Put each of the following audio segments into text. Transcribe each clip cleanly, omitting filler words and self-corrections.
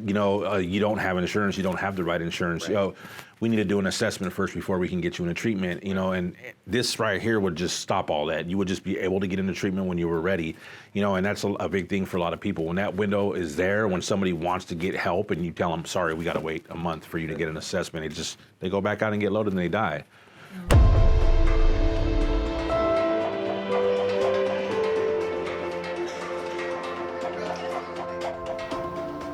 you don't have insurance, you don't have the right insurance. Right. We need to do an assessment first before we can get you into treatment, and this right here would just stop all that. You would just be able to get into treatment when you were ready, and that's a big thing for a lot of people. When that window is there, when somebody wants to get help and you tell them, sorry, we got to wait a month for you to get an assessment, they go back out and get loaded and they die.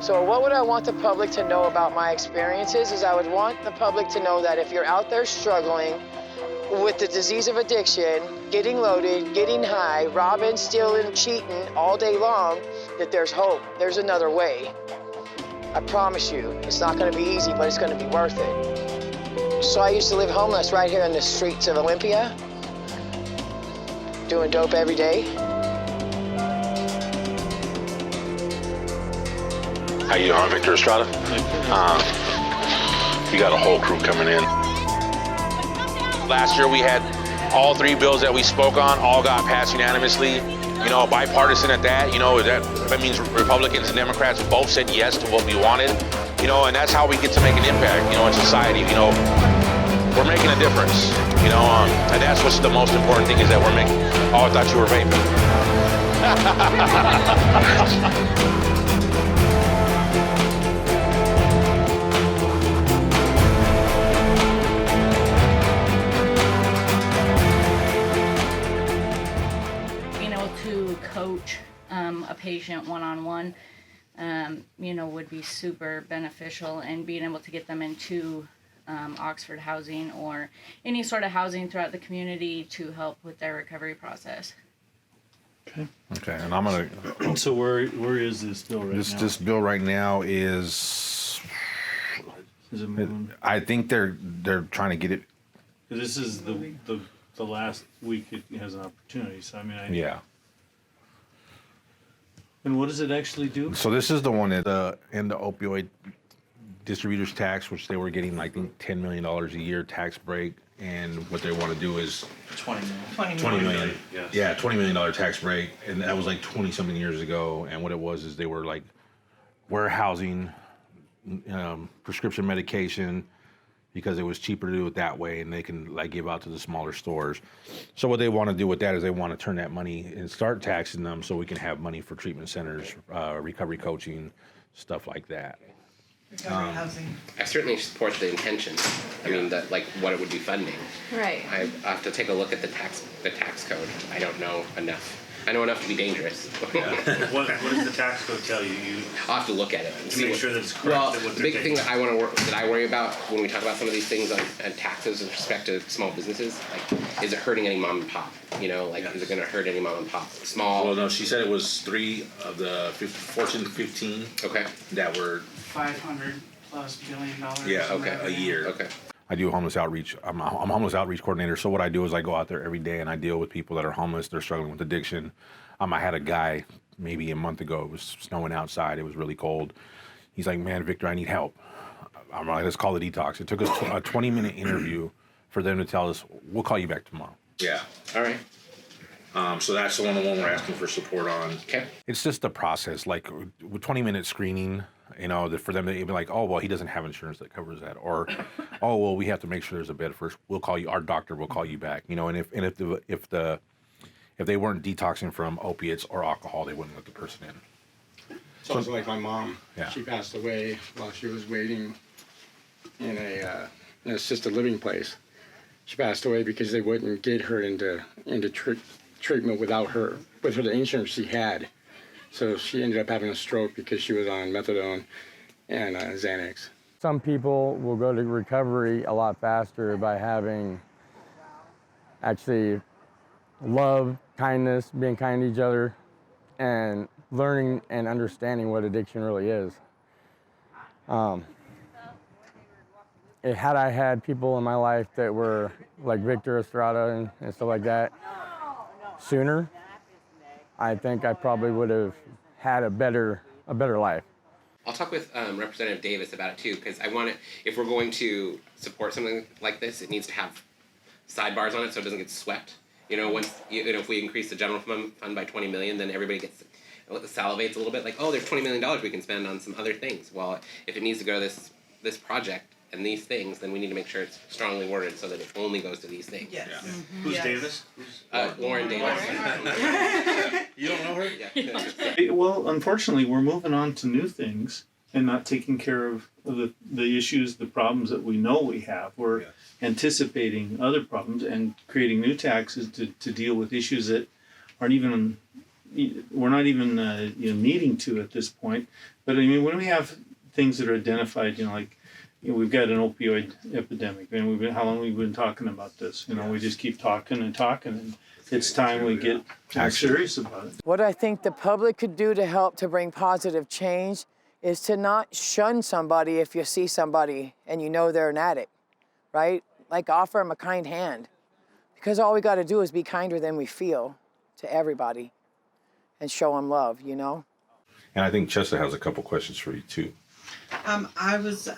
So what would I want the public to know about my experiences is I would want the public to know that if you're out there struggling with the disease of addiction, getting loaded, getting high, robbing, stealing, cheating all day long, that there's hope. There's another way. I promise you, it's not gonna be easy, but it's gonna be worth it. So I used to live homeless right here in the streets of Olympia, doing dope every day. How you doing, Victor Estrada? You got a whole crew coming in. Last year we had all 3 bills that we spoke on, all got passed unanimously. Bipartisan at that. That means Republicans and Democrats both said yes to what we wanted. And that's how we get to make an impact, in society. We're making a difference. And that's what's the most important thing is that we're making. Oh, I thought you were vaping. Coach a patient one-on-one, would be super beneficial, and being able to get them into Oxford housing or any sort of housing throughout the community to help with their recovery process. Okay, and I'm gonna. So where is this bill right now? This bill right now is it moving? I think they're trying to get it. This is the last week it has an opportunity. So Yeah. And what does it actually do? So this is the one that the opioid distributors tax, which they were getting, I think, $10 million a year tax break, and what they want to do is $20 million. $20 million. Yes. Yeah, $20 million tax break, and that was like 20 something years ago. And what it was is they were like warehousing prescription medication because it was cheaper to do it that way, and they can give out to the smaller stores. So what they want to do with that is they want to turn that money and start taxing them so we can have money for treatment centers, recovery coaching, stuff like that. Recovery housing. I certainly support the intention. I mean, what it would be funding. Right. I have to take a look at the tax code. I don't know enough. I know enough to be dangerous. Yeah. What does the tax code tell you? I'll have to look at it and to see make sure that it's correct. Well, What the big thing that I worry about when we talk about some of these things on taxes with respect to small businesses, is it hurting any mom and pop? Is it going to hurt any mom and pop? Small. Well, no, she said it was 3 of the Fortune 15. Okay. That were $500+ billion. Yeah. Okay. A year. Okay. I do homeless outreach. I'm a homeless outreach coordinator. So what I do is I go out there every day and I deal with people that are homeless. They're struggling with addiction. I had a guy maybe a month ago. It was snowing outside. It was really cold. He's like, man, Victor, I need help. I'm like, let's call the detox. It took us a 20-minute interview for them to tell us, we'll call you back tomorrow. Yeah. All right. So that's the one we're asking for support on. Okay. It's just the process, with 20-minute screening, for them to be like, oh, well, he doesn't have insurance that covers that. Or, oh, well, we have to make sure there's a bed first. We'll call you, our doctor will call you back. And if they weren't detoxing from opiates or alcohol, they wouldn't let the person in. It's also like my mom. Yeah. She passed away while she was waiting in an assisted living place. She passed away because they wouldn't get her into treatment with the insurance she had. So she ended up having a stroke because she was on methadone and Xanax. Some people will go to recovery a lot faster by having actually love, kindness, being kind to each other, and learning and understanding what addiction really is. Had I had people in my life that were like Victor Estrada and stuff like that sooner, I think I probably would have had a better life. I'll talk with Representative Davis about it too, because if we're going to support something like this, it needs to have sidebars on it so it doesn't get swept. If we increase the general fund by $20 million, then everybody gets salivates a little bit, like, oh, there's $20 million we can spend on some other things. Well, if it needs to go to this project and these things, then we need to make sure it's strongly worded so that it only goes to these things. Yes. Who's Yes. Davis? Lauren Davis. You don't know her? Yeah. Well, unfortunately, we're moving on to new things and not taking care of the issues, the problems that we know we have. We're anticipating other problems and creating new taxes to deal with issues that aren't even, we're not even needing to at this point. But I mean, when we have things that are identified, like, we've got an opioid epidemic, and how long we've been talking about this. We just keep talking and talking, and it's time we get serious about it. What I think the public could do to help to bring positive change is to not shun somebody if you see somebody and you know they're an addict, right? Like, offer them a kind hand. Because all we got to do is be kinder than we feel to everybody and show them love, And I think Chester has a couple questions for you too. I was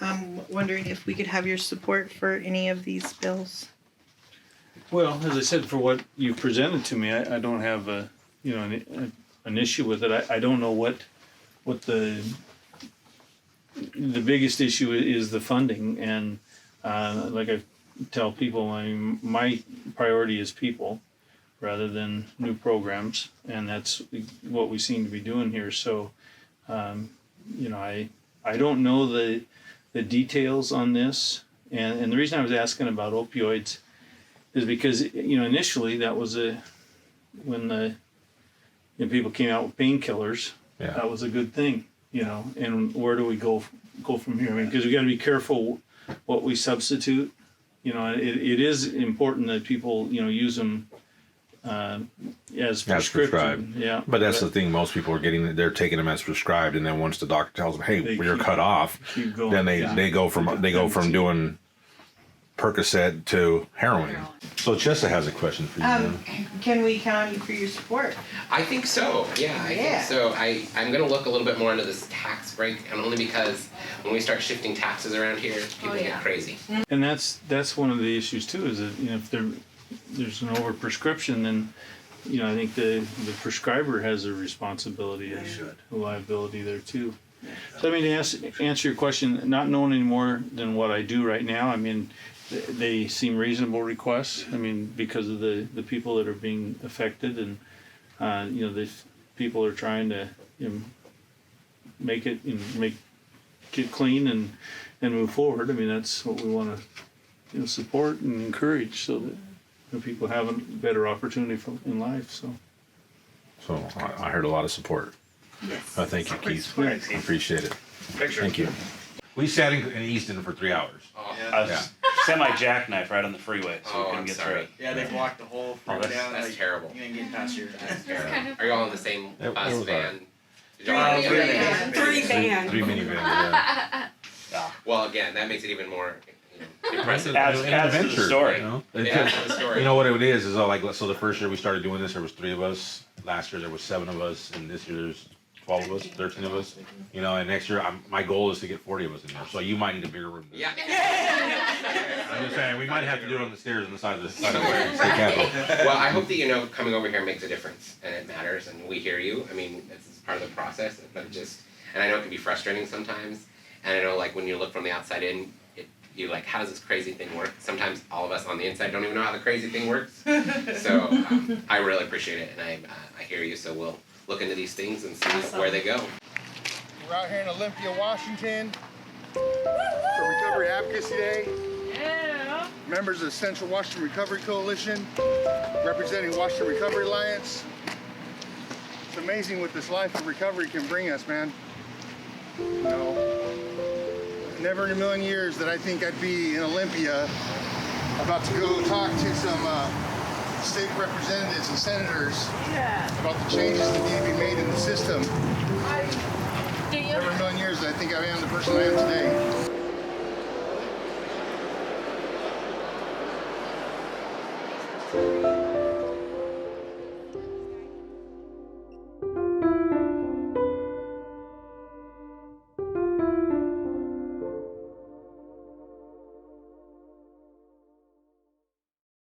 wondering if we could have your support for any of these bills. Well, as I said, for what you presented to me, I don't have an issue with it. I don't know what the biggest issue is the funding, and like I tell people, my priority is people rather than new programs, and that's what we seem to be doing here. So, I don't know the details on this, and the reason I was asking about opioids is because initially that was when people came out with painkillers. Yeah. That was a good thing, And where do we go from here? Because we got to be careful what we substitute. It is important that people use them as prescribed. Yeah. But that's the thing. Most people are they're taking them as prescribed, and then once the doctor tells them, "Hey, you're cut off," then they go from doing Percocet to heroin. So Chester has a question for you. Can we count on you for your support? I think so. Yeah, I think so. I'm going to look a little bit more into this tax break, and only because when we start shifting taxes around here, people get crazy. And that's one of the issues too. Is that if there's an overprescription, then I think the prescriber has a responsibility and a liability there too. So to answer your question, not knowing any more than what I do right now, they seem reasonable requests. Because of the people that are being affected, and the people are trying to make it clean and move forward. That's what we want to support and encourage, so that people have a better opportunity in life. So I heard a lot of support. Yes. Thank you, Keith. I appreciate it. Picture. Thank you. We sat in Easton for 3 hours. I was semi-jackknife right on the freeway, so we couldn't get through. Yeah, they blocked the whole freeway down. That's terrible. You ain't getting past your. That's terrible. Are you all in the same bus, was van? Three vans. 3 minivans. Yeah. Well, again, that makes it even more impressive. Adds to the story. It adds to the story. You know what it is so the first year we started doing this, there was 3 of us. Last year there was 7 of us, and this year there's 12 of us, 13 of us. And next year my goal is to get 40 of us in there. So you might need a bigger room. Yeah. I'm just saying we might have to do it on the stairs on the side of the state capitol. Well, I hope that coming over here makes a difference, and it matters, and we hear you. It's part of the process, but and I know it can be frustrating sometimes. And I know, when you look from the outside in, you're like, how does this crazy thing work? Sometimes all of us on the inside don't even know how the crazy thing works. So I really appreciate it, and I hear you. So we'll look into these things and see where they go. We're out here in Olympia, Washington for Recovery Advocacy Day. Yeah. Members of the Central Washington Recovery Coalition, representing Washington Recovery Alliance. It's amazing what this life of recovery can bring us, man. Never in a million years that I think I'd be in Olympia about to go talk to some state representatives and senators about the changes that need to be made in the system. Never in a million years that I think I am the person I am today.